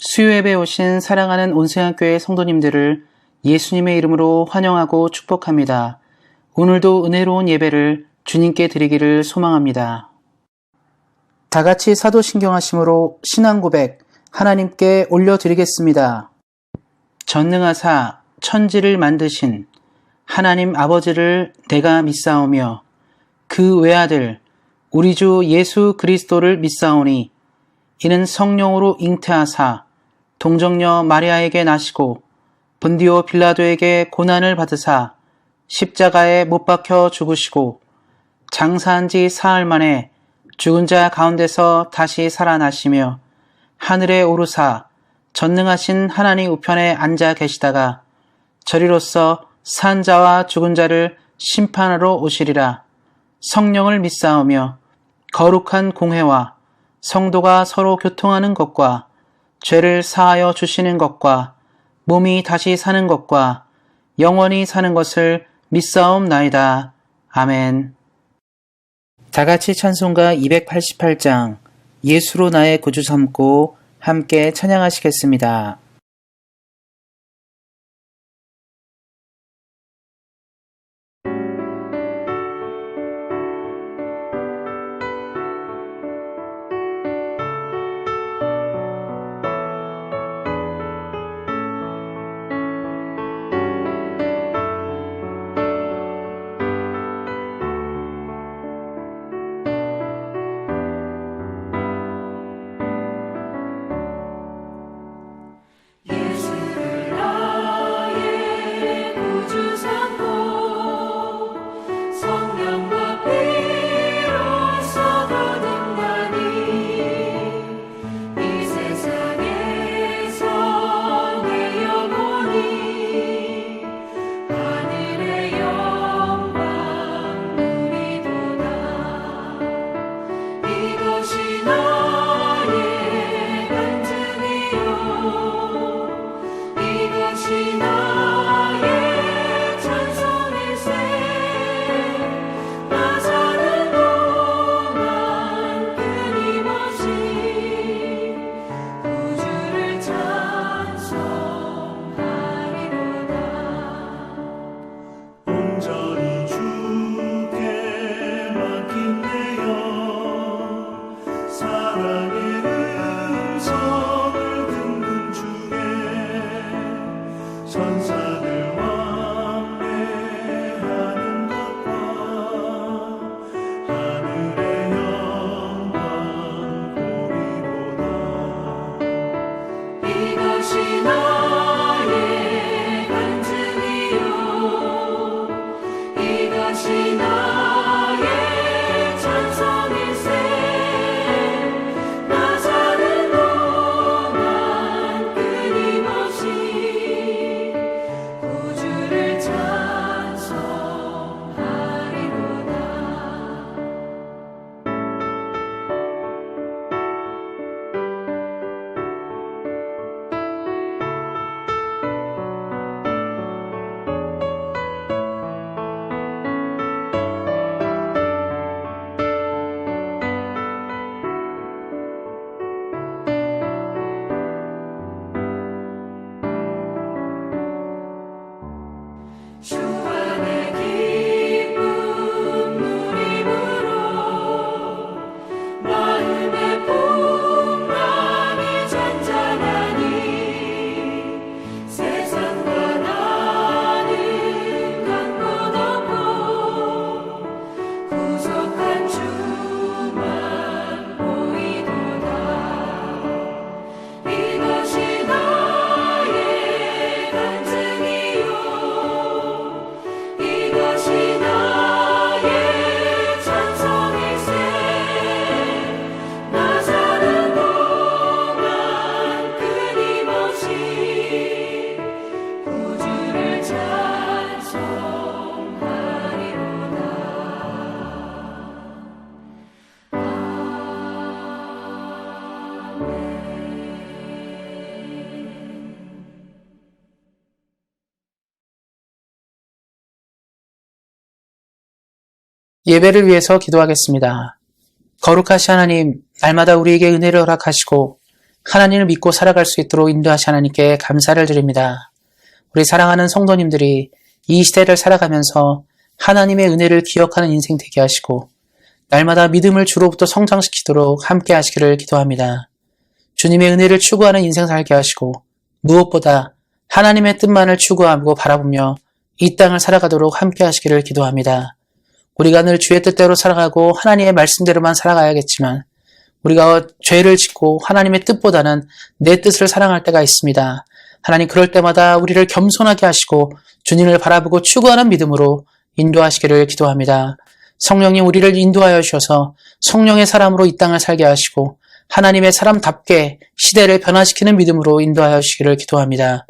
수요예배 오신 사랑하는 온세안교회 성도님들을 예수님의 이름으로 환영하고 축복합니다. 오늘도 은혜로운 예배를 주님께 드리기를 소망합니다. 다같이 사도신경하심으로 신앙고백 하나님께 올려드리겠습니다. 전능하사 천지를 만드신 하나님 아버지를 내가 믿사오며 그 외아들 우리 주 예수 그리스도를 믿사오니 이는 성령으로 잉태하사 동정녀 마리아에게 나시고 본디오 빌라도에게 고난을 받으사 십자가에 못 박혀 죽으시고 장사한 지 사흘 만에 죽은 자 가운데서 다시 살아나시며 하늘에 오르사 전능하신 하나님 우편에 앉아 계시다가 저리로서 산 자와 죽은 자를 심판하러 오시리라. 성령을 믿사오며 거룩한 공회와 성도가 서로 교통하는 것과 죄를 사하여 주시는 것과 몸이 다시 사는 것과 영원히 사는 것을 믿사옵나이다. 아멘. 다같이 찬송가 288장 예수로 나의 구주 삼고 함께 찬양하시겠습니다. 예배를 위해서 기도하겠습니다. 거룩하신 하나님, 날마다 우리에게 은혜를 허락하시고 하나님을 믿고 살아갈 수 있도록 인도하신 하나님께 감사를 드립니다. 우리 사랑하는 성도님들이 이 시대를 살아가면서 하나님의 은혜를 기억하는 인생 되게 하시고 날마다 믿음을 주로부터 성장시키도록 함께 하시기를 기도합니다. 주님의 은혜를 추구하는 인생 살게 하시고 무엇보다 하나님의 뜻만을 추구하고 바라보며 이 땅을 살아가도록 함께 하시기를 기도합니다. 우리가 늘 주의 뜻대로 살아가고 하나님의 말씀대로만 살아가야겠지만 우리가 죄를 짓고 하나님의 뜻보다는 내 뜻을 사랑할 때가 있습니다. 하나님 그럴 때마다 우리를 겸손하게 하시고 주님을 바라보고 추구하는 믿음으로 인도하시기를 기도합니다. 성령님 우리를 인도하여 주셔서 성령의 사람으로 이 땅을 살게 하시고 하나님의 사람답게 시대를 변화시키는 믿음으로 인도하여 주시기를 기도합니다.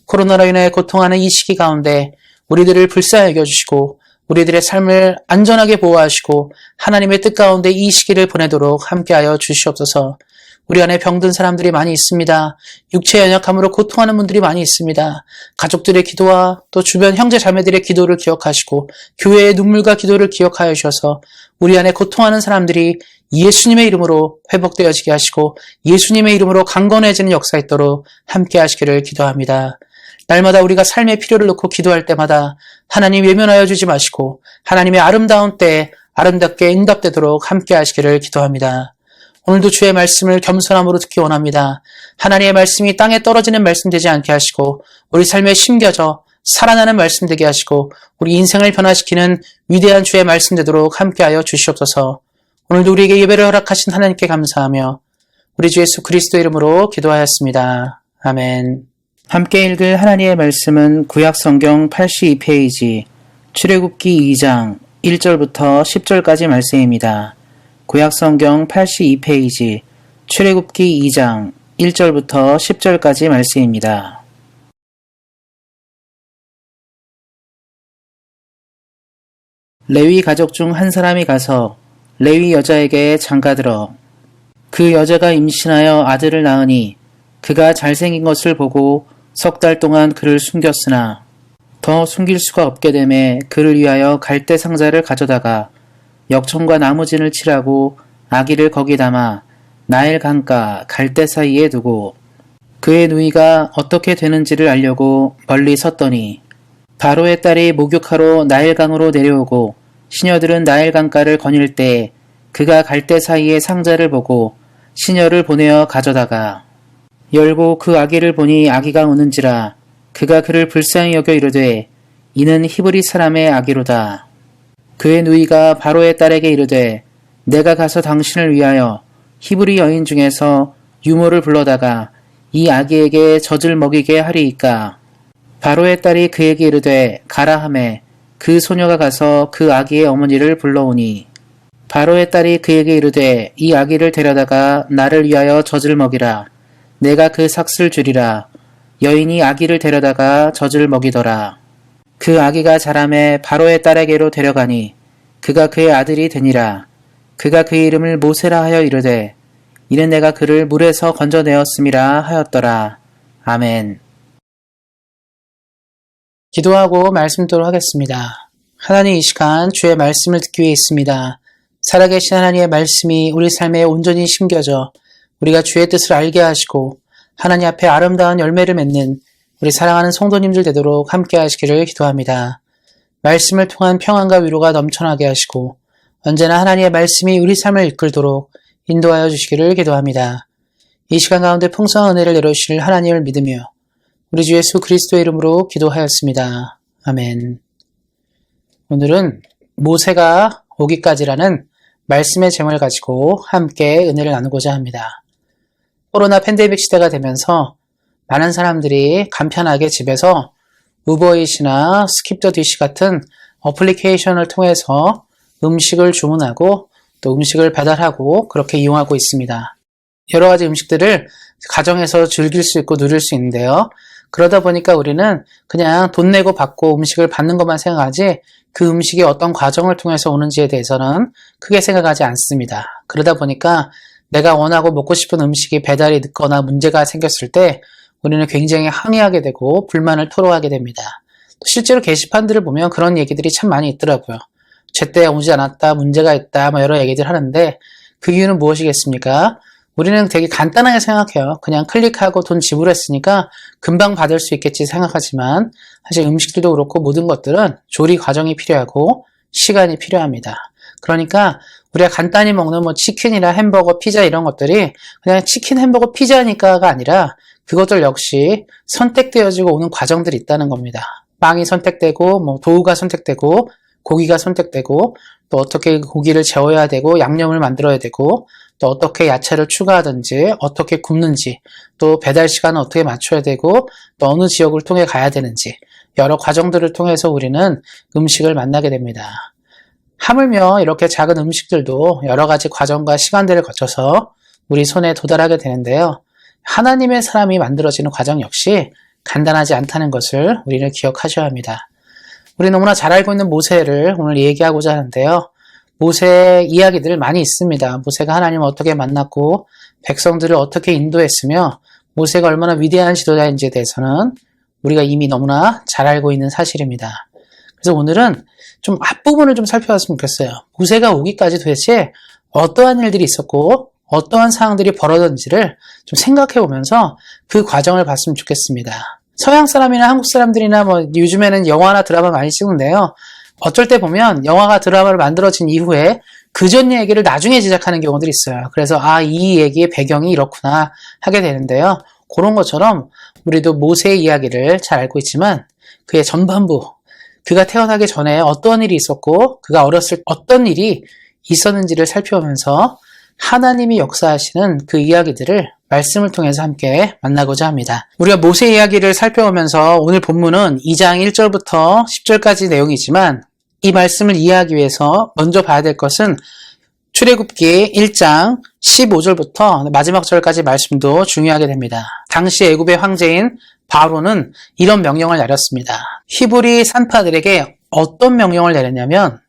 코로나로 인해 고통하는 이 시기 가운데 우리들을 불쌍히 여겨주시고 우리들의 삶을 안전하게 보호하시고 하나님의 뜻 가운데 이 시기를 보내도록 함께하여 주시옵소서. 우리 안에 병든 사람들이 많이 있습니다. 육체 연약함으로 고통하는 분들이 많이 있습니다. 가족들의 기도와 또 주변 형제 자매들의 기도를 기억하시고 교회의 눈물과 기도를 기억하여 주셔서 우리 안에 고통하는 사람들이 예수님의 이름으로 회복되어지게 하시고 예수님의 이름으로 강건해지는 역사 있도록 함께 하시기를 기도합니다. 날마다 우리가 삶의 필요를 놓고 기도할 때마다 하나님 외면하여 주지 마시고 하나님의 아름다운 때에 아름답게 응답되도록 함께 하시기를 기도합니다. 오늘도 주의 말씀을 겸손함으로 듣기 원합니다. 하나님의 말씀이 땅에 떨어지는 말씀 되지 않게 하시고 우리 삶에 심겨져 살아나는 말씀 되게 하시고 우리 인생을 변화시키는 위대한 주의 말씀 되도록 함께하여 주시옵소서. 오늘도 우리에게 예배를 허락하신 하나님께 감사하며 우리 주 예수 그리스도 이름으로 기도하였습니다. 아멘. 함께 읽을 하나님의 말씀은 구약성경 82페이지 출애굽기 2장 1절부터 10절까지 말씀입니다. 구약성경 82페이지 출애굽기 2장 1절부터 10절까지 말씀입니다. 레위 가족 중 한 사람이 가서 레위 여자에게 장가들어 그 여자가 임신하여 아들을 낳으니 그가 잘생긴 것을 보고 석 달 동안 그를 숨겼으나 더 숨길 수가 없게 되매 그를 위하여 갈대 상자를 가져다가 역청과 나무진을 칠하고 아기를 거기 담아 나일 강가 갈대 사이에 두고 그의 누이가 어떻게 되는지를 알려고 멀리 섰더니 바로의 딸이 목욕하러 나일강으로 내려오고 시녀들은 나일강가를 거닐 때 그가 갈대 사이에 상자를 보고 시녀를 보내어 가져다가 열고 그 아기를 보니 아기가 우는지라 그가 그를 불쌍히 여겨 이르되 이는 히브리 사람의 아기로다. 그의 누이가 바로의 딸에게 이르되 내가 가서 당신을 위하여 히브리 여인 중에서 유모를 불러다가 이 아기에게 젖을 먹이게 하리이까. 바로의 딸이 그에게 이르되 가라 하매 그 소녀가 가서 그 아기의 어머니를 불러오니 바로의 딸이 그에게 이르되 이 아기를 데려다가 나를 위하여 젖을 먹이라. 내가 그 삭슬 주리라. 여인이 아기를 데려다가 젖을 먹이더라. 그 아기가 자라매 바로의 딸에게로 데려가니 그가 그의 아들이 되니라. 그가 그의 이름을 모세라 하여 이르되 이는 내가 그를 물에서 건져내었음이라 하였더라. 아멘. 기도하고 말씀 듣도록 하겠습니다. 하나님 이 시간 주의 말씀을 듣기 위해 있습니다. 살아계신 하나님의 말씀이 우리 삶에 온전히 심겨져 우리가 주의 뜻을 알게 하시고 하나님 앞에 아름다운 열매를 맺는 우리 사랑하는 성도님들 되도록 함께 하시기를 기도합니다. 말씀을 통한 평안과 위로가 넘쳐나게 하시고 언제나 하나님의 말씀이 우리 삶을 이끌도록 인도하여 주시기를 기도합니다. 이 시간 가운데 풍성한 은혜를 내려주실 하나님을 믿으며 우리 주 예수 그리스도의 이름으로 기도하였습니다. 아멘. 오늘은 모세가 오기까지라는 말씀의 제목을 가지고 함께 은혜를 나누고자 합니다. 코로나 팬데믹 시대가 되면서 많은 사람들이 간편하게 집에서 우버이트나 스킵더디시 같은 어플리케이션을 통해서 음식을 주문하고 또 음식을 배달하고 그렇게 이용하고 있습니다. 여러 가지 음식들을 가정에서 즐길 수 있고 누릴 수 있는데요. 그러다 보니까 우리는 그냥 돈 내고 받고 음식을 받는 것만 생각하지 그 음식이 어떤 과정을 통해서 오는지에 대해서는 크게 생각하지 않습니다. 그러다 보니까 내가 원하고 먹고 싶은 음식이 배달이 늦거나 문제가 생겼을 때 우리는 굉장히 항의하게 되고 불만을 토로하게 됩니다. 실제로 게시판들을 보면 그런 얘기들이 참 많이 있더라고요. 제때 오지 않았다, 문제가 있다, 여러 얘기들 하는데 그 이유는 무엇이겠습니까? 우리는 되게 간단하게 생각해요. 그냥 클릭하고 돈 지불했으니까 금방 받을 수 있겠지 생각하지만 사실 음식들도 그렇고 모든 것들은 조리 과정이 필요하고 시간이 필요합니다. 그러니까 우리가 간단히 먹는 뭐 치킨이나 햄버거, 피자 이런 것들이 그냥 치킨, 햄버거, 피자니까가 아니라 그것들 역시 선택되어지고 오는 과정들이 있다는 겁니다. 빵이 선택되고 뭐 도우가 선택되고 고기가 선택되고 또 어떻게 고기를 재워야 되고 양념을 만들어야 되고 또 어떻게 야채를 추가하든지 어떻게 굽는지 또 배달 시간은 어떻게 맞춰야 되고 또 어느 지역을 통해 가야 되는지 여러 과정들을 통해서 우리는 음식을 만나게 됩니다. 하물며 이렇게 작은 음식들도 여러 가지 과정과 시간들을 거쳐서 우리 손에 도달하게 되는데요. 하나님의 사람이 만들어지는 과정 역시 간단하지 않다는 것을 우리는 기억하셔야 합니다. 우리 너무나 잘 알고 있는 모세를 오늘 얘기하고자 하는데요. 모세 이야기들 많이 있습니다. 모세가 하나님을 어떻게 만났고 백성들을 어떻게 인도했으며 모세가 얼마나 위대한 지도자인지에 대해서는 우리가 이미 너무나 잘 알고 있는 사실입니다. 그래서 오늘은 좀 앞부분을 좀 살펴봤으면 좋겠어요. 모세가 오기까지 도대체 어떠한 일들이 있었고 어떠한 상황들이 벌어졌는지를 좀 생각해 보면서 그 과정을 봤으면 좋겠습니다. 서양 사람이나 한국 사람들이나 뭐 요즘에는 영화나 드라마 많이 찍는데요. 어쩔 때 보면 영화가 드라마를 만들어진 이후에 그전 얘기를 나중에 제작하는 경우들이 있어요. 그래서 이 얘기의 배경이 이렇구나 하게 되는데요. 그런 것처럼 우리도 모세의 이야기를 잘 알고 있지만 그의 전반부, 그가 태어나기 전에 어떤 일이 있었고 그가 어렸을 때 어떤 일이 있었는지를 살펴보면서 하나님이 역사하시는 그 이야기들을 말씀을 통해서 함께 만나고자 합니다. 우리가 모세 이야기를 살펴보면서 오늘 본문은 2장 1절부터 10절까지 내용이지만 이 말씀을 이해하기 위해서 먼저 봐야 될 것은 출애굽기 1장 15절부터 마지막 절까지 말씀도 중요하게 됩니다. 당시 애굽의 황제인 바로는 이런 명령을 내렸습니다. 히브리 산파들에게 어떤 명령을 내렸냐면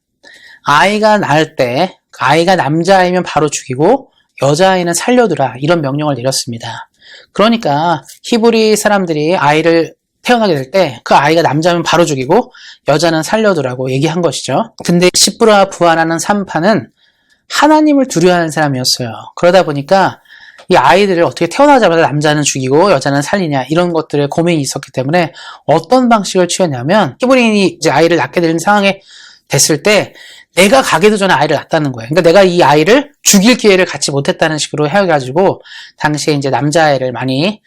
아이가 낳을 때 아이가 남자아이면 바로 죽이고 여자아이는 살려두라 이런 명령을 내렸습니다. 그러니까 히브리 사람들이 아이를 태어나게 될 때 그 아이가 남자면 바로 죽이고 여자는 살려두라고 얘기한 것이죠. 근데 시브라 부하라는 산파는 하나님을 두려워하는 사람이었어요. 그러다 보니까 이 아이들을 어떻게 태어나자마자 남자는 죽이고 여자는 살리냐 이런 것들에 고민이 있었기 때문에 어떤 방식을 취했냐면 히브리인이 이제 아이를 낳게 되는 상황에 됐을 때 내가 가기도 전에 아이를 낳았다는 거예요. 그러니까 내가 이 아이를 죽일 기회를 갖지 못했다는 식으로 해가지고 당시에 이제 남자아이를 많이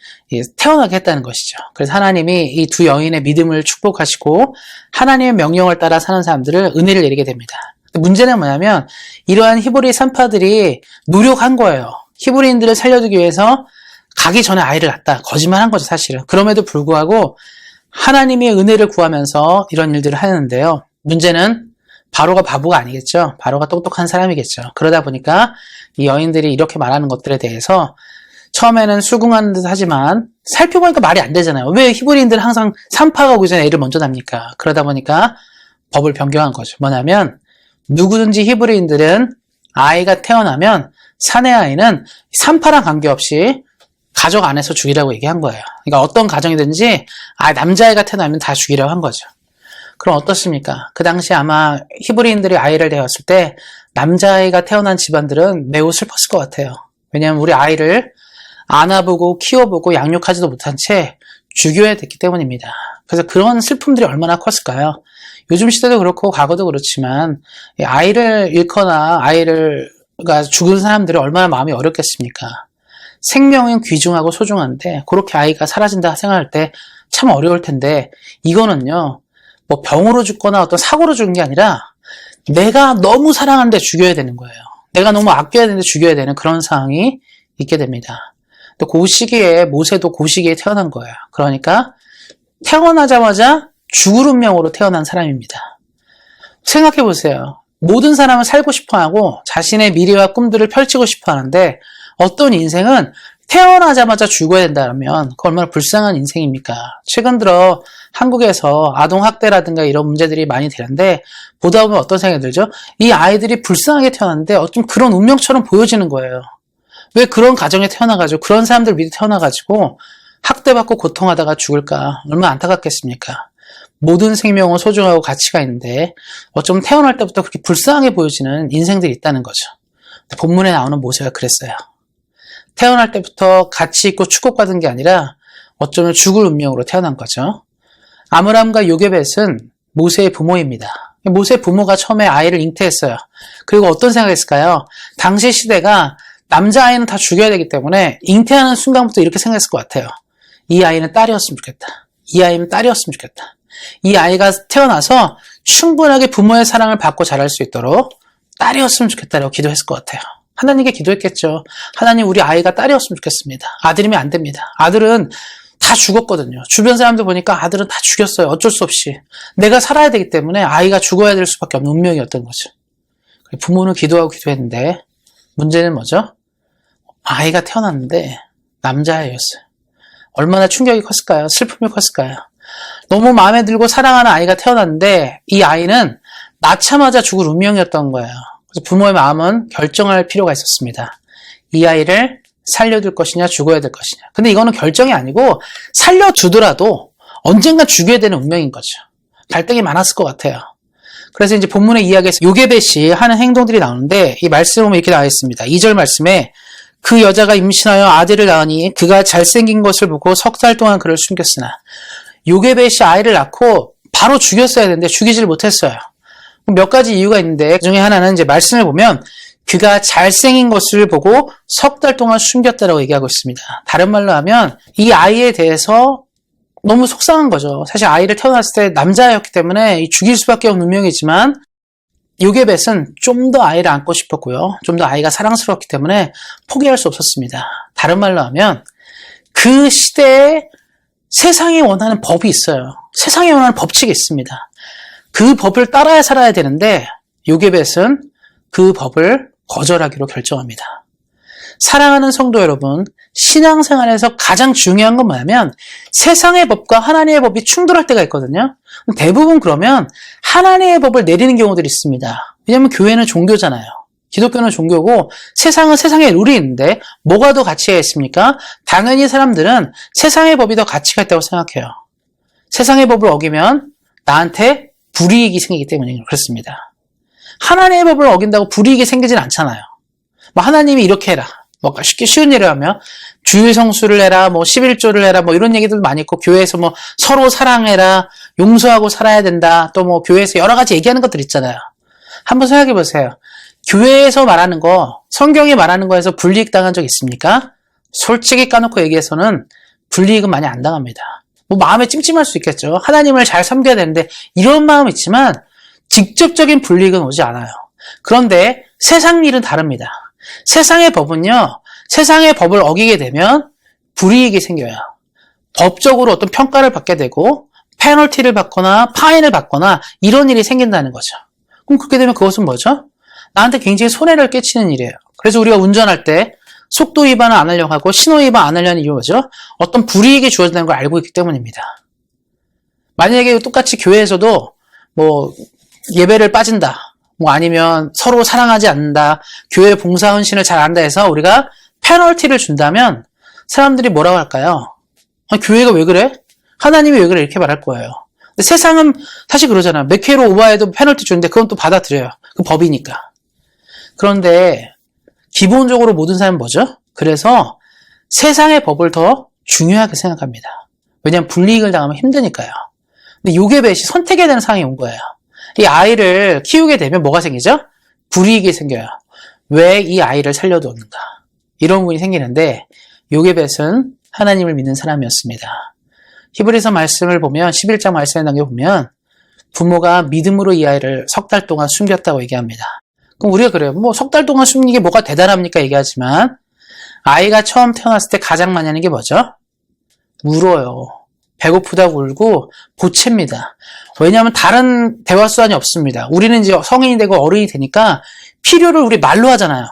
태어나게 했다는 것이죠. 그래서 하나님이 이 두 여인의 믿음을 축복하시고 하나님의 명령을 따라 사는 사람들을 은혜를 내리게 됩니다. 문제는 뭐냐면 이러한 히브리 산파들이 노력한 거예요. 히브리인들을 살려두기 위해서 가기 전에 아이를 낳았다. 거짓말한 거죠, 사실은. 그럼에도 불구하고 하나님의 은혜를 구하면서 이런 일들을 하는데요. 문제는 바로가 바보가 아니겠죠. 바로가 똑똑한 사람이겠죠. 그러다 보니까 이 여인들이 이렇게 말하는 것들에 대해서 처음에는 수긍하는 듯 하지만 살펴보니까 말이 안 되잖아요. 왜 히브리인들은 항상 산파가 오기 전에 애를 먼저 낳습니까? 그러다 보니까 법을 변경한 거죠. 뭐냐면 누구든지 히브리인들은 아이가 태어나면 사내 아이는 산파랑 관계없이 가족 안에서 죽이라고 얘기한 거예요. 그러니까 어떤 가정이든지 남자아이가 태어나면 다 죽이라고 한 거죠. 그럼 어떻습니까? 그 당시 아마 히브리인들이 아이를 낳았을 때 남자아이가 태어난 집안들은 매우 슬펐을 것 같아요. 왜냐하면 우리 아이를 안아보고 키워보고 양육하지도 못한 채 죽여야 됐기 때문입니다. 그래서 그런 슬픔들이 얼마나 컸을까요? 요즘 시대도 그렇고 과거도 그렇지만 아이를 잃거나 아이가 죽은 사람들이 얼마나 마음이 어렵겠습니까? 생명은 귀중하고 소중한데 그렇게 아이가 사라진다 생각할 때 참 어려울 텐데 이거는요. 뭐 병으로 죽거나 어떤 사고로 죽은 게 아니라 내가 너무 사랑하는데 죽여야 되는 거예요. 내가 너무 아껴야 되는데 죽여야 되는 그런 상황이 있게 됩니다. 또 그 시기에 모세도 그 시기에 태어난 거예요. 그러니까 태어나자마자 죽을 운명으로 태어난 사람입니다. 생각해 보세요. 모든 사람은 살고 싶어하고 자신의 미래와 꿈들을 펼치고 싶어하는데 어떤 인생은 태어나자마자 죽어야 된다면 그 얼마나 불쌍한 인생입니까? 최근 들어 한국에서 아동학대라든가 이런 문제들이 많이 되는데 보다 보면 어떤 생각이 들죠? 이 아이들이 불쌍하게 태어났는데 어쩜 그런 운명처럼 보여지는 거예요. 왜 그런 가정에 태어나가지고 그런 사람들 밑에 태어나가지고 학대받고 고통하다가 죽을까? 얼마나 안타깝겠습니까? 모든 생명은 소중하고 가치가 있는데 어쩜 태어날 때부터 그렇게 불쌍하게 보여지는 인생들이 있다는 거죠. 본문에 나오는 모세가 그랬어요. 태어날 때부터 같이 있고 축복받은 게 아니라 어쩌면 죽을 운명으로 태어난 거죠. 아므람과 요게벳은 모세의 부모입니다. 모세 부모가 처음에 아이를 잉태했어요. 그리고 어떤 생각했을까요? 당시 시대가 남자아이는 다 죽여야 되기 때문에 잉태하는 순간부터 이렇게 생각했을 것 같아요. 이 아이는 딸이었으면 좋겠다. 이 아이는 딸이었으면 좋겠다. 이 아이가 태어나서 충분하게 부모의 사랑을 받고 자랄 수 있도록 딸이었으면 좋겠다라고 기도했을 것 같아요. 하나님께 기도했겠죠. 하나님, 우리 아이가 딸이었으면 좋겠습니다. 아들이면 안 됩니다. 아들은 다 죽었거든요. 주변 사람들 보니까 아들은 다 죽였어요. 어쩔 수 없이. 내가 살아야 되기 때문에 아이가 죽어야 될 수밖에 없는 운명이었던 거죠. 부모는 기도하고 기도했는데 문제는 뭐죠? 아이가 태어났는데 남자아이였어요. 얼마나 충격이 컸을까요? 슬픔이 컸을까요? 너무 마음에 들고 사랑하는 아이가 태어났는데 이 아이는 낳자마자 죽을 운명이었던 거예요. 그래서 부모의 마음은 결정할 필요가 있었습니다. 이 아이를 살려둘 것이냐 죽어야 될 것이냐. 근데 이거는 결정이 아니고 살려두더라도 언젠가 죽여야 되는 운명인 거죠. 갈등이 많았을 것 같아요. 그래서 이제 본문의 이야기에서 요게벳이 하는 행동들이 나오는데 이 말씀을 보면 이렇게 나와 있습니다. 2절 말씀에 그 여자가 임신하여 아들을 낳으니 그가 잘생긴 것을 보고 석 달 동안 그를 숨겼으나 요게벳이 아이를 낳고 바로 죽였어야 되는데 죽이질 못했어요. 몇 가지 이유가 있는데 그 중에 하나는 이제 말씀을 보면 그가 잘생긴 것을 보고 석 달 동안 숨겼다라고 얘기하고 있습니다. 다른 말로 하면 이 아이에 대해서 너무 속상한 거죠. 사실 아이를 태어났을 때 남자였기 때문에 죽일 수밖에 없는 운명이지만 요게벳은 좀 더 아이를 안고 싶었고요. 좀 더 아이가 사랑스러웠기 때문에 포기할 수 없었습니다. 다른 말로 하면 그 시대에 세상이 원하는 법이 있어요. 세상이 원하는 법칙이 있습니다. 그 법을 따라야 살아야 되는데 요게벳은 그 법을 거절하기로 결정합니다. 사랑하는 성도 여러분, 신앙생활에서 가장 중요한 건 뭐냐면 세상의 법과 하나님의 법이 충돌할 때가 있거든요. 대부분 그러면 하나님의 법을 내리는 경우들이 있습니다. 왜냐하면 교회는 종교잖아요. 기독교는 종교고 세상은 세상의 룰이 있는데 뭐가 더 가치가 있습니까? 당연히 사람들은 세상의 법이 더 가치가 있다고 생각해요. 세상의 법을 어기면 나한테 불이익이 생기기 때문에 그렇습니다. 하나님의 법을 어긴다고 불이익이 생기진 않잖아요. 뭐 하나님이 이렇게 해라. 뭐 쉽게 쉬운 예를 하면 주일 성수를 해라, 뭐 11조를 해라, 뭐 이런 얘기들 많이 있고 교회에서 뭐 서로 사랑해라, 용서하고 살아야 된다, 또 뭐 교회에서 여러 가지 얘기하는 것들 있잖아요. 한번 생각해 보세요. 교회에서 말하는 거, 성경이 말하는 거에서 불이익 당한 적 있습니까? 솔직히 까놓고 얘기해서는 불이익은 많이 안 당합니다. 뭐 마음에 찜찜할 수 있겠죠. 하나님을 잘 섬겨야 되는데 이런 마음은 있지만 직접적인 불이익은 오지 않아요. 그런데 세상 일은 다릅니다. 세상의 법은요, 세상의 법을 어기게 되면 불이익이 생겨요. 법적으로 어떤 평가를 받게 되고 페널티를 받거나 파인을 받거나 이런 일이 생긴다는 거죠. 그럼 그렇게 되면 그것은 뭐죠? 나한테 굉장히 손해를 끼치는 일이에요. 그래서 우리가 운전할 때 속도 위반을 안 하려고 하고 신호 위반 안 하려는 이유가 뭐죠? 어떤 불이익이 주어진다는 걸 알고 있기 때문입니다. 만약에 똑같이 교회에서도 뭐 예배를 빠진다, 뭐 아니면 서로 사랑하지 않는다, 교회 봉사 헌신을 잘 안다 해서 우리가 페널티를 준다면 사람들이 뭐라고 할까요? 교회가 왜 그래? 하나님이 왜 그래? 이렇게 말할 거예요. 근데 세상은 사실 그러잖아요. 몇 킬로 오버해도 페널티 주는데 그건 또 받아들여요. 그 법이니까. 그런데 기본적으로 모든 사람은 뭐죠? 그래서 세상의 법을 더 중요하게 생각합니다. 왜냐하면 불이익을 당하면 힘드니까요. 근데 요게벳이 선택해야 되는 상황이 온 거예요. 이 아이를 키우게 되면 뭐가 생기죠? 불이익이 생겨요. 왜 이 아이를 살려두었는가? 이런 부분이 생기는데 요게벳은 하나님을 믿는 사람이었습니다. 히브리서 말씀을 보면 11장 말씀에 남겨보면 부모가 믿음으로 이 아이를 석 달 동안 숨겼다고 얘기합니다. 그럼 우리가 그래요. 뭐 석 달 동안 숨긴 게 뭐가 대단합니까? 얘기하지만 아이가 처음 태어났을 때 가장 많이 하는 게 뭐죠? 울어요. 배고프다고 울고 보채입니다. 왜냐하면 다른 대화 수단이 없습니다. 우리는 이제 성인이 되고 어른이 되니까 필요를 우리 말로 하잖아요.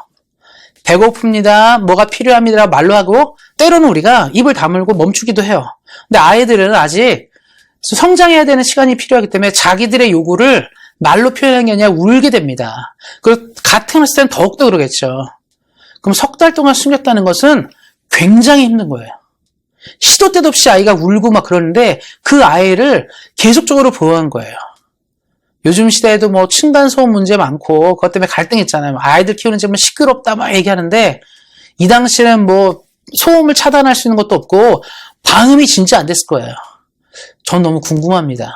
배고픕니다. 뭐가 필요합니다. 말로 하고 때로는 우리가 입을 다물고 멈추기도 해요. 근데 아이들은 아직 성장해야 되는 시간이 필요하기 때문에 자기들의 요구를 말로 표현하는 게 아니라 울게 됩니다. 그리고 같은 때는 더욱더 그러겠죠. 그럼 석 달 동안 숨겼다는 것은 굉장히 힘든 거예요. 시도 때도 없이 아이가 울고 막 그러는데 그 아이를 계속적으로 보호한 거예요. 요즘 시대에도 뭐 층간소음 문제 많고 그것 때문에 갈등 있잖아요. 아이들 키우는 집은 시끄럽다 막 얘기하는데 이 당시에는 뭐 소음을 차단할 수 있는 것도 없고 방음이 진짜 안 됐을 거예요. 전 너무 궁금합니다.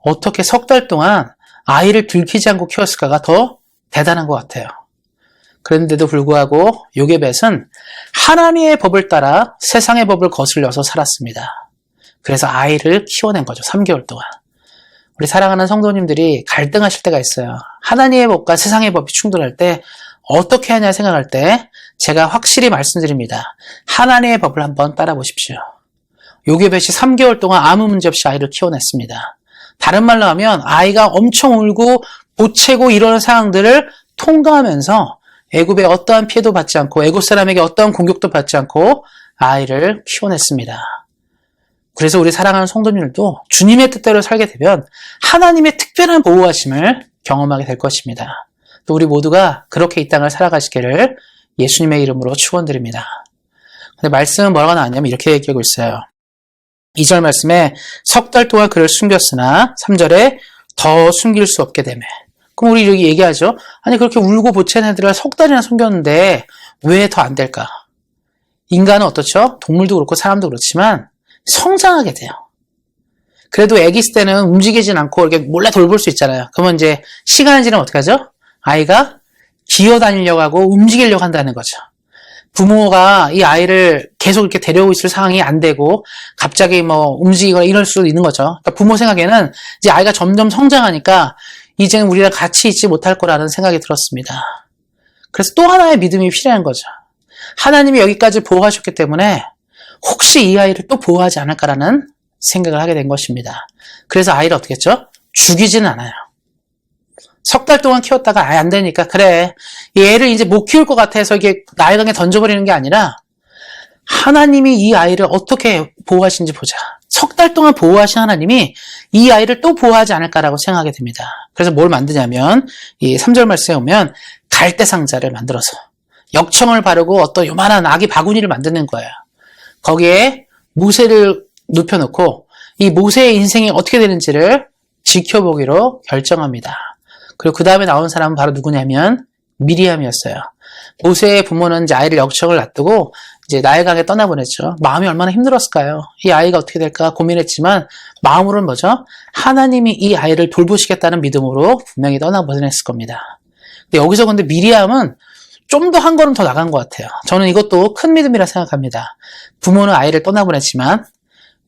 어떻게 석 달 동안 아이를 들키지 않고 키웠을까가 더 대단한 것 같아요. 그런데도 불구하고 요게벳은 하나님의 법을 따라 세상의 법을 거슬려서 살았습니다. 그래서 아이를 키워낸 거죠. 3개월 동안. 우리 사랑하는 성도님들이 갈등하실 때가 있어요. 하나님의 법과 세상의 법이 충돌할 때 어떻게 하냐 생각할 때 제가 확실히 말씀드립니다. 하나님의 법을 한번 따라 보십시오. 요게벳이 3개월 동안 아무 문제 없이 아이를 키워냈습니다. 다른 말로 하면 아이가 엄청 울고 보채고 이러는 상황들을 통과하면서 애굽에 어떠한 피해도 받지 않고 애굽 사람에게 어떠한 공격도 받지 않고 아이를 키워냈습니다. 그래서 우리 사랑하는 성도님들도 주님의 뜻대로 살게 되면 하나님의 특별한 보호하심을 경험하게 될 것입니다. 또 우리 모두가 그렇게 이 땅을 살아가시기를 예수님의 이름으로 축원드립니다. 근데 말씀은 뭐라고 나왔냐면 이렇게 얘기하고 있어요. 2절 말씀에 석 달 동안 그를 숨겼으나 3절에 더 숨길 수 없게 되매. 그럼 우리 여기 얘기하죠. 아니 그렇게 울고 보채는 애들을 석 달이나 숨겼는데 왜 더 안 될까? 인간은 어떻죠? 동물도 그렇고 사람도 그렇지만 성장하게 돼요. 그래도 아기 있을 때는 움직이진 않고 이렇게 몰래 돌볼 수 있잖아요. 그러면 이제 시간이 지나면 어떻게 하죠? 아이가 기어다니려고 하고 움직이려고 한다는 거죠. 부모가 이 아이를 계속 이렇게 데려오고 있을 상황이 안 되고 갑자기 뭐 움직이거나 이럴 수도 있는 거죠. 그러니까 부모 생각에는 이제 아이가 점점 성장하니까 이제는 우리랑 같이 있지 못할 거라는 생각이 들었습니다. 그래서 또 하나의 믿음이 필요한 거죠. 하나님이 여기까지 보호하셨기 때문에 혹시 이 아이를 또 보호하지 않을까라는 생각을 하게 된 것입니다. 그래서 아이를 어떻게 했죠? 죽이지는 않아요. 석 달 동안 키웠다가 아예 안 되니까 그래 이 애를 이제 못 키울 것 같아서 이게 나일강에 던져버리는 게 아니라 하나님이 이 아이를 어떻게 보호하시는지 보자. 석 달 동안 보호하신 하나님이 이 아이를 또 보호하지 않을까라고 생각하게 됩니다. 그래서 뭘 만드냐면 이 3절 말씀에 오면 갈대 상자를 만들어서 역청을 바르고 어떤 요만한 아기 바구니를 만드는 거예요. 거기에 모세를 눕혀놓고 이 모세의 인생이 어떻게 되는지를 지켜보기로 결정합니다. 그리고 그 다음에 나온 사람은 바로 누구냐면 미리암이었어요. 모세의 부모는 이제 아이를 역청을 놔두고 이제 나일강에 떠나보냈죠. 마음이 얼마나 힘들었을까요? 이 아이가 어떻게 될까 고민했지만 마음으로는 뭐죠? 하나님이 이 아이를 돌보시겠다는 믿음으로 분명히 떠나보냈을 겁니다. 근데 여기서 근데 미리암은 좀 더 한 걸음 더 나간 것 같아요. 저는 이것도 큰 믿음이라 생각합니다. 부모는 아이를 떠나보냈지만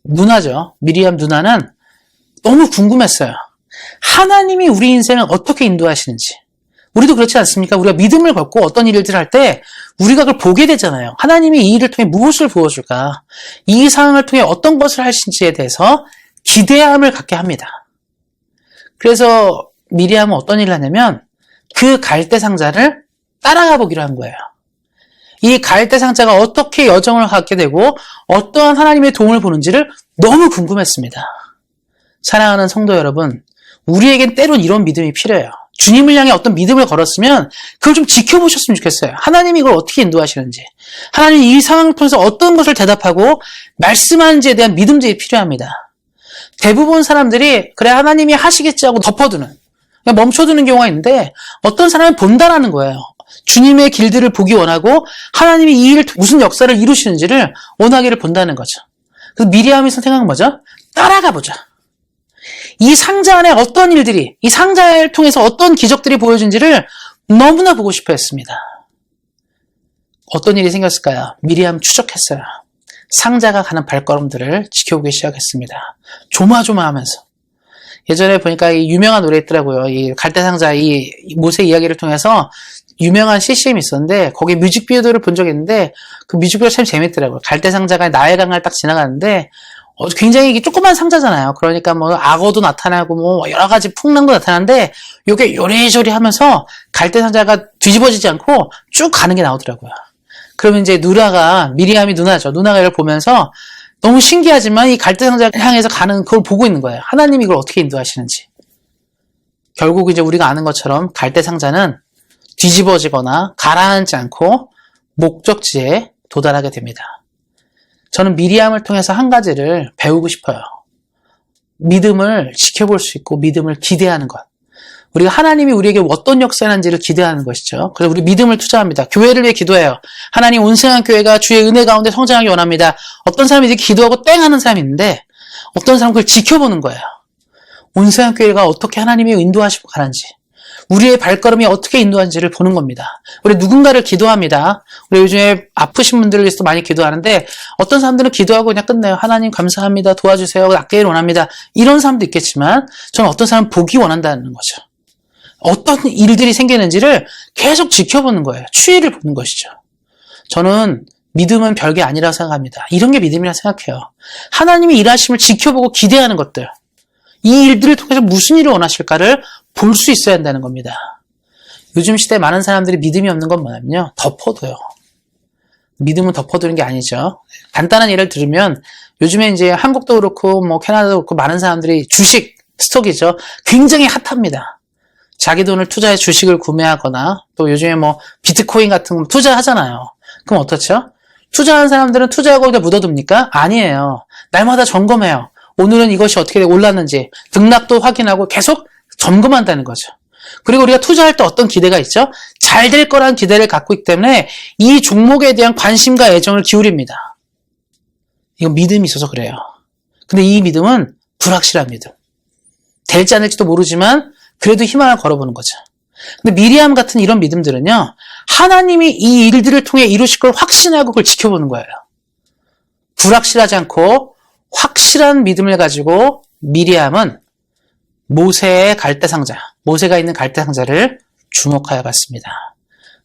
누나죠. 미리암 누나는 너무 궁금했어요. 하나님이 우리 인생을 어떻게 인도하시는지. 우리도 그렇지 않습니까? 우리가 믿음을 갖고 어떤 일들을 할 때 우리가 그걸 보게 되잖아요. 하나님이 이 일을 통해 무엇을 보여줄까? 이 상황을 통해 어떤 것을 하실지에 대해서 기대함을 갖게 합니다. 그래서 미리암은 어떤 일을 하냐면 그 갈대 상자를 따라가 보기로 한 거예요. 이 갈대 상자가 어떻게 여정을 갖게 되고 어떠한 하나님의 도움을 보는지를 너무 궁금했습니다. 사랑하는 성도 여러분, 우리에겐 때론 이런 믿음이 필요해요. 주님을 향해 어떤 믿음을 걸었으면 그걸 좀 지켜보셨으면 좋겠어요. 하나님이 이걸 어떻게 인도하시는지, 하나님이 이 상황을 통해서 어떤 것을 대답하고 말씀하는지에 대한 믿음들이 필요합니다. 대부분 사람들이 그래 하나님이 하시겠지 하고 덮어두는, 그냥 멈춰두는 경우가 있는데 어떤 사람은 본다라는 거예요. 주님의 길들을 보기 원하고 하나님이 이 일을 무슨 역사를 이루시는지를 원하기를 본다는 거죠. 그래서 미리암이 선택한 건 뭐죠? 따라가 보자. 이 상자 안에 어떤 일들이, 이 상자를 통해서 어떤 기적들이 보여진지를 너무나 보고 싶어 했습니다. 어떤 일이 생겼을까요? 미리암 추적했어요. 상자가 가는 발걸음들을 지켜보기 시작했습니다. 조마조마하면서. 예전에 보니까 이 유명한 노래 있더라고요. 이 갈대상자, 이 모세 이야기를 통해서 유명한 CCM이 있었는데 거기 뮤직비디오를 본 적이 있는데 그 뮤직비디오 참 재밌더라고요. 갈대상자가 나일강을 딱 지나가는데 굉장히 이게 조그만 상자잖아요. 그러니까 뭐 악어도 나타나고 뭐 여러 가지 풍랑도 나타나는데 이게 요리조리 하면서 갈대상자가 뒤집어지지 않고 쭉 가는 게 나오더라고요. 그러면 이제 누나가, 미리암이 누나죠. 누나가 이걸 보면서 너무 신기하지만 이 갈대상자를 향해서 가는 그걸 보고 있는 거예요. 하나님이 이걸 어떻게 인도하시는지. 결국 이제 우리가 아는 것처럼 갈대상자는 뒤집어지거나 가라앉지 않고 목적지에 도달하게 됩니다. 저는 미리암을 통해서 한 가지를 배우고 싶어요. 믿음을 지켜볼 수 있고 믿음을 기대하는 것. 우리가 하나님이 우리에게 어떤 역사를 하는지를 기대하는 것이죠. 그래서 우리 믿음을 투자합니다. 교회를 위해 기도해요. 하나님 온생한 교회가 주의 은혜 가운데 성장하기 원합니다. 어떤 사람이 이렇게 기도하고 땡 하는 사람이 있는데 어떤 사람은 그걸 지켜보는 거예요. 온생한 교회가 어떻게 하나님이 인도하시고 가는지, 우리의 발걸음이 어떻게 인도하는지를 보는 겁니다. 우리 누군가를 기도합니다. 우리 요즘에 아프신 분들을 위해서 많이 기도하는데 어떤 사람들은 기도하고 그냥 끝내요. 하나님 감사합니다. 도와주세요. 낫기를 원합니다. 이런 사람도 있겠지만 저는 어떤 사람은 보기 원한다는 거죠. 어떤 일들이 생기는지를 계속 지켜보는 거예요. 추이를 보는 것이죠. 저는 믿음은 별게 아니라고 생각합니다. 이런 게 믿음이라고 생각해요. 하나님이 일하심을 지켜보고 기대하는 것들, 이 일들을 통해서 무슨 일을 원하실까를 볼 수 있어야 한다는 겁니다. 요즘 시대에 많은 사람들이 믿음이 없는 건 뭐냐면요, 덮어둬요. 믿음은 덮어두는 게 아니죠. 간단한 예를 들으면 요즘에 이제 한국도 그렇고 뭐 캐나다도 그렇고 많은 사람들이 주식 스톡이죠. 굉장히 핫합니다. 자기 돈을 투자해 주식을 구매하거나 또 요즘에 뭐 비트코인 같은 거 투자하잖아요. 그럼 어떻죠? 투자한 사람들은 투자하고 그냥 묻어둡니까? 아니에요. 날마다 점검해요. 오늘은 이것이 어떻게 올랐는지 등락도 확인하고 계속 점검한다는 거죠. 그리고 우리가 투자할 때 어떤 기대가 있죠? 잘 될 거라는 기대를 갖고 있기 때문에 이 종목에 대한 관심과 애정을 기울입니다. 이건 믿음이 있어서 그래요. 근데 이 믿음은 불확실한 믿음. 될지 안 될지도 모르지만 그래도 희망을 걸어보는 거죠. 근데 미리암 같은 이런 믿음들은요, 하나님이 이 일들을 통해 이루실 걸 확신하고 그걸 지켜보는 거예요. 불확실하지 않고 확실한 믿음을 가지고 미리암은 모세의 갈대상자, 모세가 있는 갈대상자를 주목하여 갔습니다.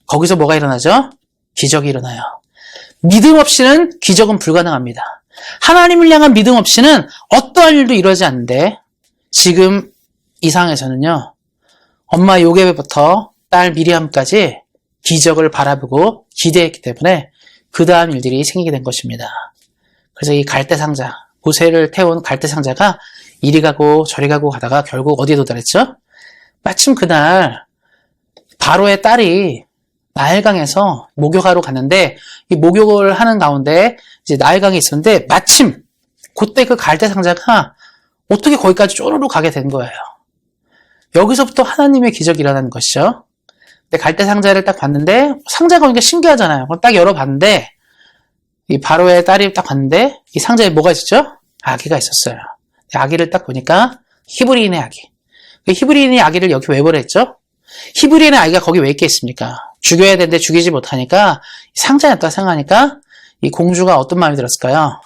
거기서 뭐가 일어나죠? 기적이 일어나요. 믿음 없이는 기적은 불가능합니다. 하나님을 향한 믿음 없이는 어떠한 일도 이루어지지 않는데 지금 이 상황에서는요, 엄마 요게베부터 딸 미리암까지 기적을 바라보고 기대했기 때문에 그 다음 일들이 생기게 된 것입니다. 그래서 이 갈대상자, 모세를 태운 갈대상자가 이리 가고 저리 가고 가다가 결국 어디에 도달했죠? 마침 그날 바로의 딸이 나일강에서 목욕하러 갔는데 이 목욕을 하는 가운데 이제 나일강이 있었는데 마침 그때 그 갈대상자가 어떻게 거기까지 쪼르르 가게 된 거예요. 여기서부터 하나님의 기적이 일어나는 것이죠. 근데 갈대상자를 딱 봤는데 상자가 오니까 신기하잖아요. 그럼 딱 열어봤는데 이 바로의 딸이 딱 봤는데 이 상자에 뭐가 있었죠? 아기가 있었어요. 아기를 딱 보니까 히브리인의 아기. 히브리인의 아기를 여기 왜 보냈죠? 히브리인의 아기가 거기 왜 있겠습니까? 죽여야 되는데 죽이지 못하니까 상자에 놨다 생각하니까 이 공주가 어떤 마음이 들었을까요?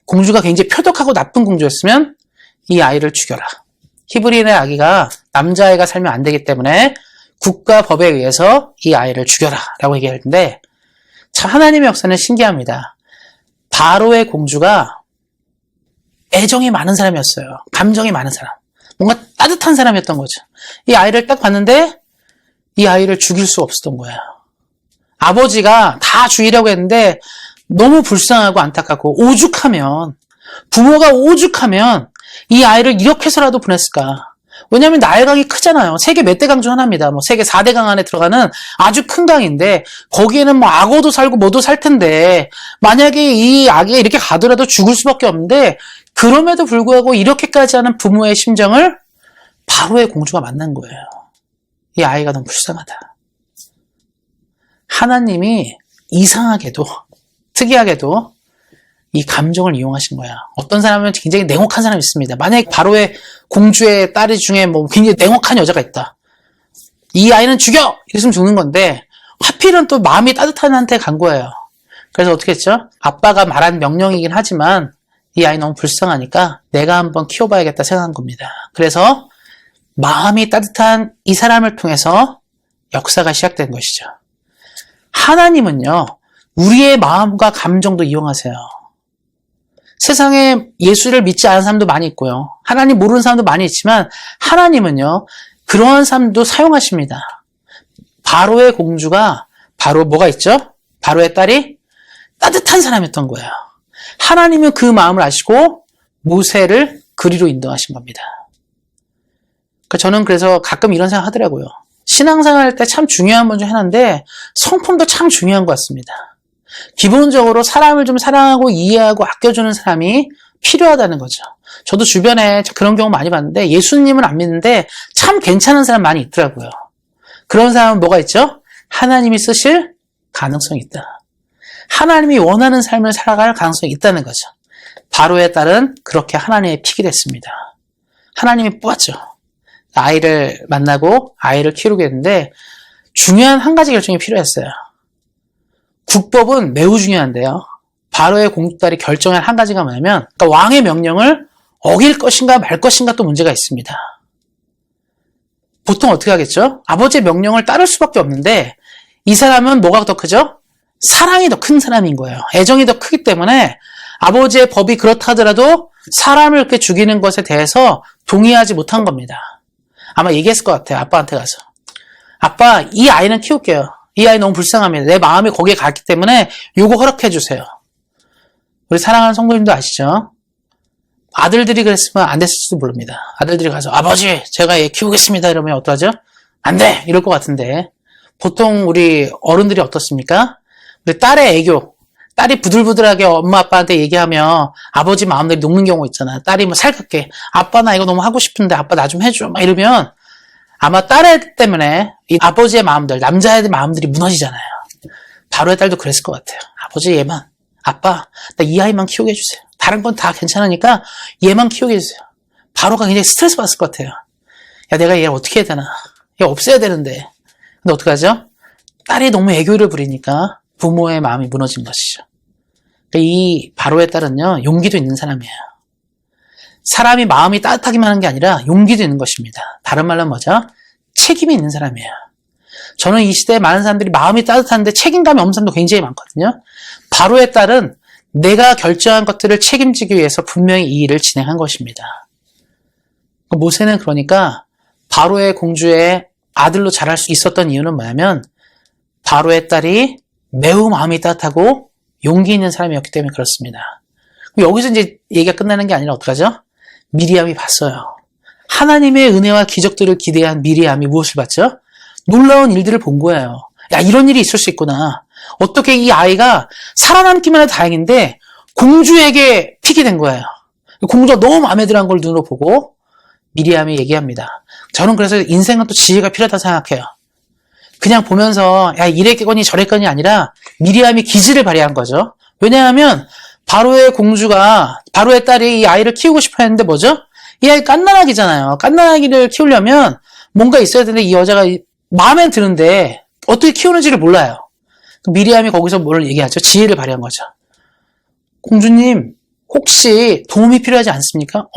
공주가 굉장히 표독하고 나쁜 공주였으면 이 아이를 죽여라. 히브리인의 아기가 남자아이가 살면 안 되기 때문에 국가 법에 의해서 이 아이를 죽여라 라고 얘기할 텐데 참 하나님의 역사는 신기합니다. 바로의 공주가 애정이 많은 사람이었어요. 감정이 많은 사람. 뭔가 따뜻한 사람이었던 거죠. 이 아이를 딱 봤는데 이 아이를 죽일 수 없었던 거예요. 아버지가 다 죽이려고 했는데 너무 불쌍하고 안타깝고 오죽하면 부모가 오죽하면 이 아이를 이렇게 해서라도 보냈을까. 왜냐하면 나일강이 크잖아요. 세계 몇 대 강 중 하나입니다. 뭐 세계 4대 강 안에 들어가는 아주 큰 강인데 거기에는 뭐 악어도 살고 뭐도 살 텐데 만약에 이 아기가 이렇게 가더라도 죽을 수밖에 없는데 그럼에도 불구하고 이렇게까지 하는 부모의 심정을 바로의 공주가 만난 거예요. 이 아이가 너무 불쌍하다. 하나님이 이상하게도 특이하게도 이 감정을 이용하신 거야. 어떤 사람은 굉장히 냉혹한 사람이 있습니다. 만약에 바로의 공주의 딸 중에 뭐 굉장히 냉혹한 여자가 있다. 이 아이는 죽여! 이랬으면 죽는 건데 하필은 또 마음이 따뜻한 한테 간 거예요. 그래서 어떻게 했죠? 아빠가 말한 명령이긴 하지만 이 아이 너무 불쌍하니까 내가 한번 키워봐야겠다 생각한 겁니다. 그래서 마음이 따뜻한 이 사람을 통해서 역사가 시작된 것이죠. 하나님은요, 우리의 마음과 감정도 이용하세요. 세상에 예수를 믿지 않은 사람도 많이 있고요. 하나님 모르는 사람도 많이 있지만 하나님은요, 그러한 사람도 사용하십니다. 바로의 공주가 바로 뭐가 있죠? 바로의 딸이 따뜻한 사람이었던 거예요. 하나님은 그 마음을 아시고 모세를 그리로 인도하신 겁니다. 저는 그래서 가끔 이런 생각 하더라고요. 신앙생활 할 때 참 중요한 분 중 하나인데 성품도 참 중요한 것 같습니다. 기본적으로 사람을 좀 사랑하고 이해하고 아껴주는 사람이 필요하다는 거죠. 저도 주변에 그런 경우 많이 봤는데 예수님은 안 믿는데 참 괜찮은 사람 많이 있더라고요. 그런 사람은 뭐가 있죠? 하나님이 쓰실 가능성이 있다. 하나님이 원하는 삶을 살아갈 가능성이 있다는 거죠. 바로의 딸은 그렇게 하나님의 픽이 됐습니다. 하나님이 뽑았죠. 아이를 만나고 아이를 키우게 됐는데 중요한 한 가지 결정이 필요했어요. 국법은 매우 중요한데요. 바로의 공주딸이 결정한 한 가지가 뭐냐면 그러니까 왕의 명령을 어길 것인가 말 것인가 또 문제가 있습니다. 보통 어떻게 하겠죠? 아버지의 명령을 따를 수밖에 없는데 이 사람은 뭐가 더 크죠? 사랑이 더 큰 사람인 거예요. 애정이 더 크기 때문에 아버지의 법이 그렇다 하더라도 사람을 이렇게 죽이는 것에 대해서 동의하지 못한 겁니다. 아마 얘기했을 것 같아요. 아빠한테 가서. 아빠, 이 아이는 키울게요. 이 아이 너무 불쌍합니다. 내 마음이 거기에 갔기 때문에 요거 허락해 주세요. 우리 사랑하는 성도님도 아시죠? 아들들이 그랬으면 안 됐을지도 모릅니다. 아들들이 가서 아버지 제가 얘 키우겠습니다 이러면 어떡하죠? 안 돼! 이럴 것 같은데 보통 우리 어른들이 어떻습니까? 우리 딸의 애교, 딸이 부들부들하게 엄마 아빠한테 얘기하면 아버지 마음들이 녹는 경우 있잖아. 딸이 뭐 살갑게 아빠 나 이거 너무 하고 싶은데 아빠 나 좀 해줘 막 이러면 아마 딸애 때문에 이 아버지의 마음들, 남자애들 마음들이 무너지잖아요. 바로의 딸도 그랬을 것 같아요. 아버지 얘만, 아빠 나 이 아이만 키우게 해주세요. 다른 건 다 괜찮으니까 얘만 키우게 해주세요. 바로가 굉장히 스트레스 받았을 것 같아요. 야 내가 얘를 어떻게 해야 되나. 얘 없애야 되는데. 근데 어떡하죠? 딸이 너무 애교를 부리니까 부모의 마음이 무너진 것이죠. 이 바로의 딸은요, 용기도 있는 사람이에요. 사람이 마음이 따뜻하기만 하는 게 아니라 용기도 있는 것입니다. 다른 말로 뭐죠? 책임이 있는 사람이에요. 저는 이 시대에 많은 사람들이 마음이 따뜻한데 책임감이 없는 사람도 굉장히 많거든요. 바로의 딸은 내가 결정한 것들을 책임지기 위해서 분명히 이 일을 진행한 것입니다. 모세는 그러니까 바로의 공주의 아들로 자랄 수 있었던 이유는 뭐냐면 바로의 딸이 매우 마음이 따뜻하고 용기 있는 사람이었기 때문에 그렇습니다. 여기서 이제 얘기가 끝나는 게 아니라 어떡하죠? 미리암이 봤어요. 하나님의 은혜와 기적들을 기대한 미리암이 무엇을 봤죠? 놀라운 일들을 본 거예요. 야, 이런 일이 있을 수 있구나. 어떻게 이 아이가 살아남기만 해도 다행인데 공주에게 픽이 된 거예요. 공주가 너무 마음에 들어한 걸 눈으로 보고 미리암이 얘기합니다. 저는 그래서 인생은 또 지혜가 필요하다고 생각해요. 그냥 보면서 야 이랬겠거니 저랬겠거니 아니라 미리암이 기지를 발휘한 거죠. 왜냐하면 바로의 공주가 바로의 딸이 이 아이를 키우고 싶어 했는데 뭐죠? 이 아이 갓난아기잖아요. 갓난아기를 키우려면 뭔가 있어야 되는데 이 여자가 마음에 드는데 어떻게 키우는지를 몰라요. 미리암이 거기서 뭘 얘기하죠? 지혜를 발휘한 거죠. 공주님 혹시 도움이 필요하지 않습니까?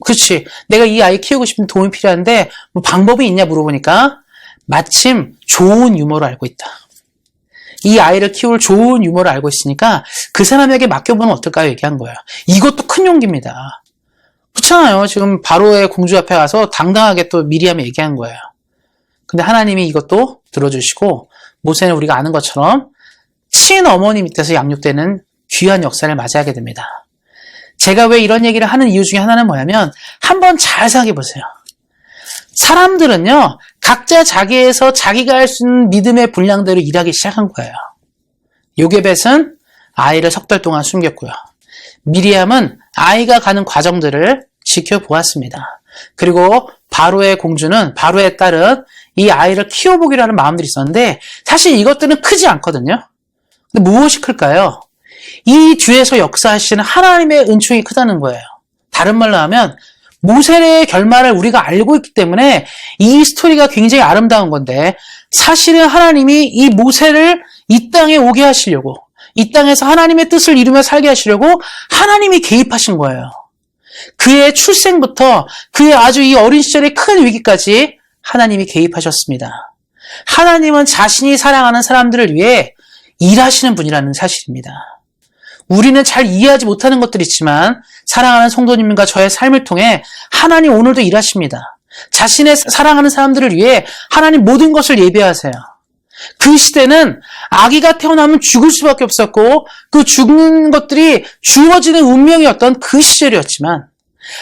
그렇지. 내가 이 아이 키우고 싶은 도움이 필요한데 뭐 방법이 있냐 물어보니까 마침 좋은 유머를 알고 있다. 이 아이를 키울 좋은 유머를 알고 있으니까 그 사람에게 맡겨보면 어떨까요? 얘기한 거예요. 이것도 큰 용기입니다. 그렇잖아요. 지금 바로의 공주 앞에 가서 당당하게 또 미리암이 얘기한 거예요. 근데 하나님이 이것도 들어주시고 모세는 우리가 아는 것처럼 친어머니 밑에서 양육되는 귀한 역사를 맞이하게 됩니다. 제가 왜 이런 얘기를 하는 이유 중에 하나는 뭐냐면 한번 잘 생각해 보세요. 사람들은요, 각자 자기에서 자기가 할 수 있는 믿음의 분량대로 일하기 시작한 거예요. 요게벳은 아이를 석 달 동안 숨겼고요. 미리암은 아이가 가는 과정들을 지켜보았습니다. 그리고 바로의 공주는, 바로의 딸은 이 아이를 키워보기로 하는 마음들이 있었는데 사실 이것들은 크지 않거든요. 근데 무엇이 클까요? 이 뒤에서 역사하시는 하나님의 은총이 크다는 거예요. 다른 말로 하면 모세의 결말을 우리가 알고 있기 때문에 이 스토리가 굉장히 아름다운 건데 사실은 하나님이 이 모세를 이 땅에 오게 하시려고 이 땅에서 하나님의 뜻을 이루며 살게 하시려고 하나님이 개입하신 거예요. 그의 출생부터 그의 아주 이 어린 시절의 큰 위기까지 하나님이 개입하셨습니다. 하나님은 자신이 사랑하는 사람들을 위해 일하시는 분이라는 사실입니다. 우리는 잘 이해하지 못하는 것들이 있지만 사랑하는 성도님과 저의 삶을 통해 하나님 오늘도 일하십니다. 자신의 사랑하는 사람들을 위해 하나님 모든 것을 예비하세요. 그 시대는 아기가 태어나면 죽을 수밖에 없었고 그 죽는 것들이 주어지는 운명이었던 그 시절이었지만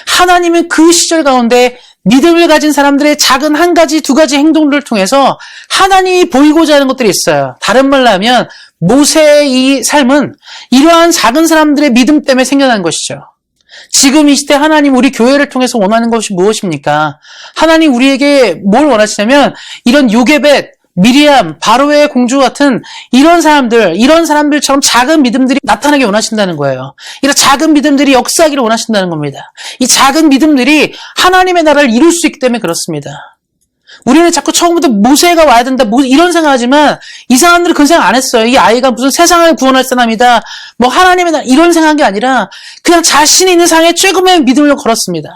하나님은 그 시절 가운데 믿음을 가진 사람들의 작은 한 가지, 두 가지 행동들을 통해서 하나님이 보이고자 하는 것들이 있어요. 다른 말로 하면 모세의 이 삶은 이러한 작은 사람들의 믿음 때문에 생겨난 것이죠. 지금 이 시대 하나님 우리 교회를 통해서 원하는 것이 무엇입니까? 하나님 우리에게 뭘 원하시냐면 이런 요게벳, 미리암, 바로의 공주 같은 이런 사람들처럼 작은 믿음들이 나타나게 원하신다는 거예요. 이런 작은 믿음들이 역사하기를 원하신다는 겁니다. 이 작은 믿음들이 하나님의 나라를 이룰 수 있기 때문에 그렇습니다. 우리는 자꾸 처음부터 모세가 와야 된다, 이런 생각하지만 이 사람들은 그런 생각 안 했어요. 이 아이가 무슨 세상을 구원할 사람이다, 뭐 하나님의 나라 이런 생각한 게 아니라 그냥 자신이 있는 상에 조금의 믿음을 걸었습니다.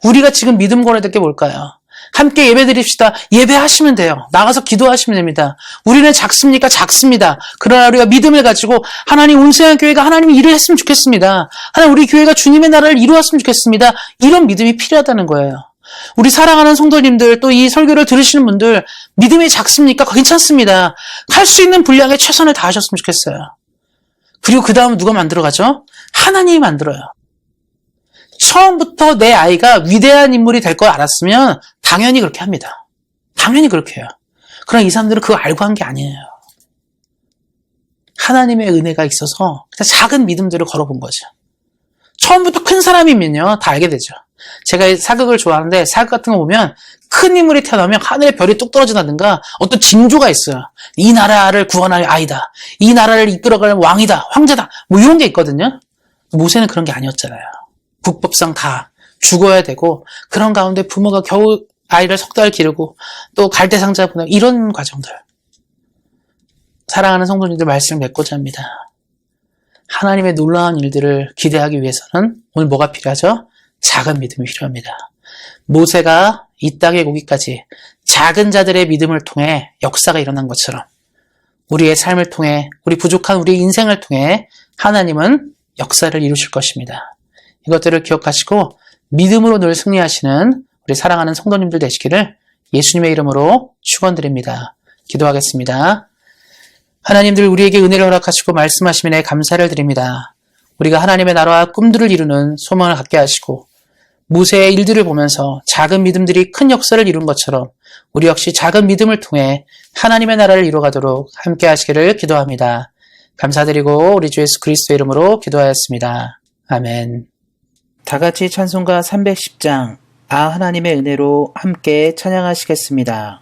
우리가 지금 믿음 걸어야 될 게 뭘까요? 함께 예배 드립시다. 예배하시면 돼요. 나가서 기도하시면 됩니다. 우리는 작습니까? 작습니다. 그러나 우리가 믿음을 가지고 하나님 온세한 교회가 하나님이 일을 했으면 좋겠습니다. 하나님 우리 교회가 주님의 나라를 이루었으면 좋겠습니다. 이런 믿음이 필요하다는 거예요. 우리 사랑하는 성도님들, 또 이 설교를 들으시는 분들, 믿음이 작습니까? 괜찮습니다. 할 수 있는 분량에 최선을 다하셨으면 좋겠어요. 그리고 그 다음 누가 만들어가죠? 하나님이 만들어요. 처음부터 내 아이가 위대한 인물이 될 걸 알았으면 당연히 그렇게 합니다. 당연히 그렇게 해요. 그러나 이 사람들은 그거 알고 한 게 아니에요. 하나님의 은혜가 있어서 그냥 작은 믿음들을 걸어본 거죠. 처음부터 큰 사람이면요, 다 알게 되죠. 제가 사극을 좋아하는데 사극 같은 거 보면 큰 인물이 태어나면 하늘에 별이 뚝 떨어진다든가 어떤 징조가 있어요. 이 나라를 구원할 아이다. 이 나라를 이끌어갈 왕이다. 황제다. 뭐 이런 게 있거든요. 모세는 그런 게 아니었잖아요. 국법상 다 죽어야 되고 그런 가운데 부모가 겨우 아이를 석 달 기르고 또 갈대상자 보내고 이런 과정들. 사랑하는 성도님들 말씀을 맺고자 합니다. 하나님의 놀라운 일들을 기대하기 위해서는 오늘 뭐가 필요하죠? 작은 믿음이 필요합니다. 모세가 이 땅에 오기까지 작은 자들의 믿음을 통해 역사가 일어난 것처럼 우리의 삶을 통해 우리 부족한 우리 인생을 통해 하나님은 역사를 이루실 것입니다. 이것들을 기억하시고 믿음으로 늘 승리하시는 우리 사랑하는 성도님들 되시기를 예수님의 이름으로 축원드립니다. 기도하겠습니다. 하나님들 우리에게 은혜를 허락하시고 말씀하시면 감사를 드립니다. 우리가 하나님의 나라와 꿈들을 이루는 소망을 갖게 하시고 모세의 일들을 보면서 작은 믿음들이 큰 역사를 이룬 것처럼 우리 역시 작은 믿음을 통해 하나님의 나라를 이루어가도록 함께 하시기를 기도합니다. 감사드리고 우리 주 예수 그리스도의 이름으로 기도하였습니다. 아멘. 다 같이 찬송가 310장 아 하나님의 은혜로 함께 찬양하시겠습니다.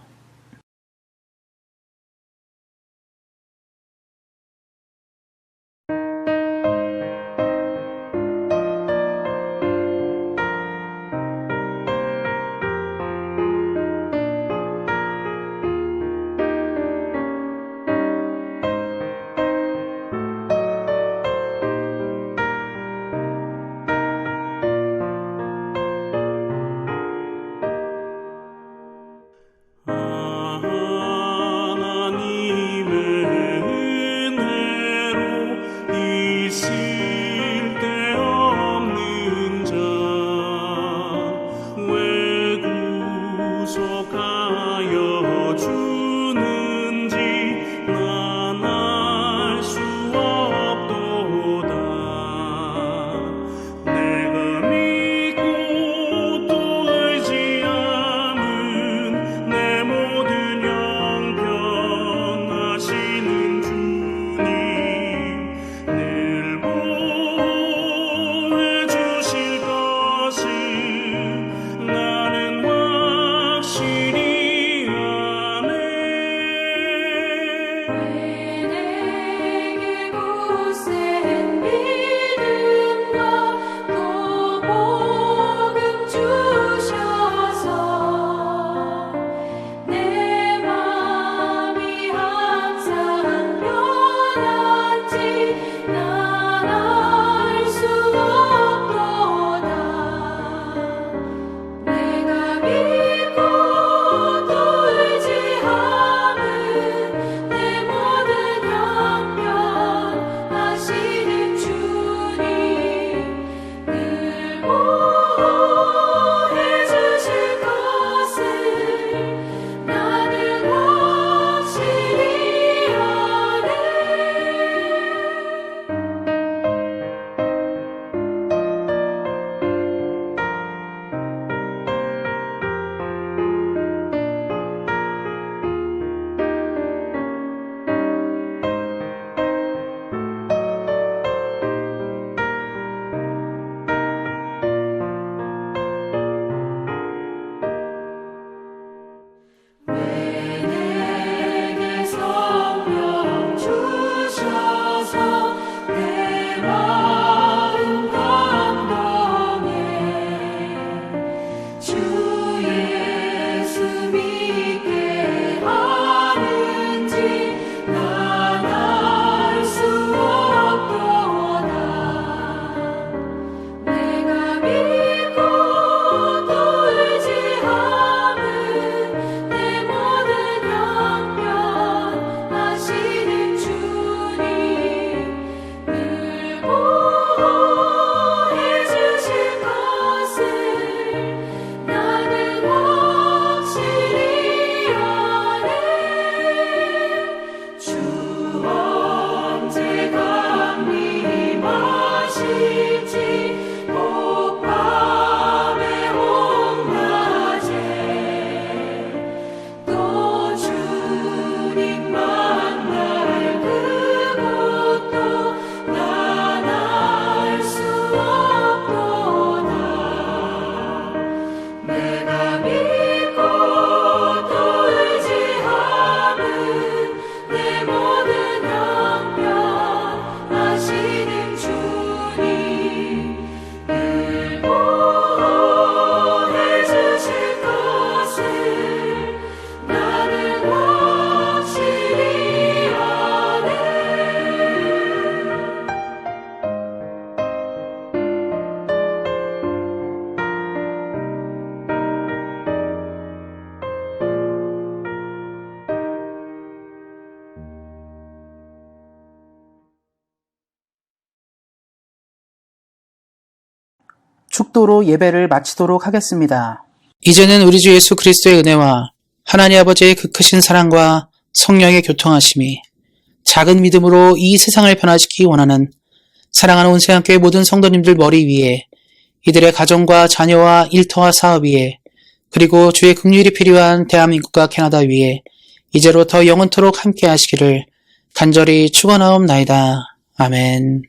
축도로 예배를 마치도록 하겠습니다. 이제는 우리 주 예수 그리스도의 은혜와 하나님 아버지의 그 크신 사랑과 성령의 교통하심이 작은 믿음으로 이 세상을 변화시키기 원하는 사랑하는 온세상교회 모든 성도님들 머리 위에, 이들의 가정과 자녀와 일터와 사업 위에, 그리고 주의 긍휼이 필요한 대한민국과 캐나다 위에 이제로부터 영원토록 함께 하시기를 간절히 축원하옵나이다. 아멘.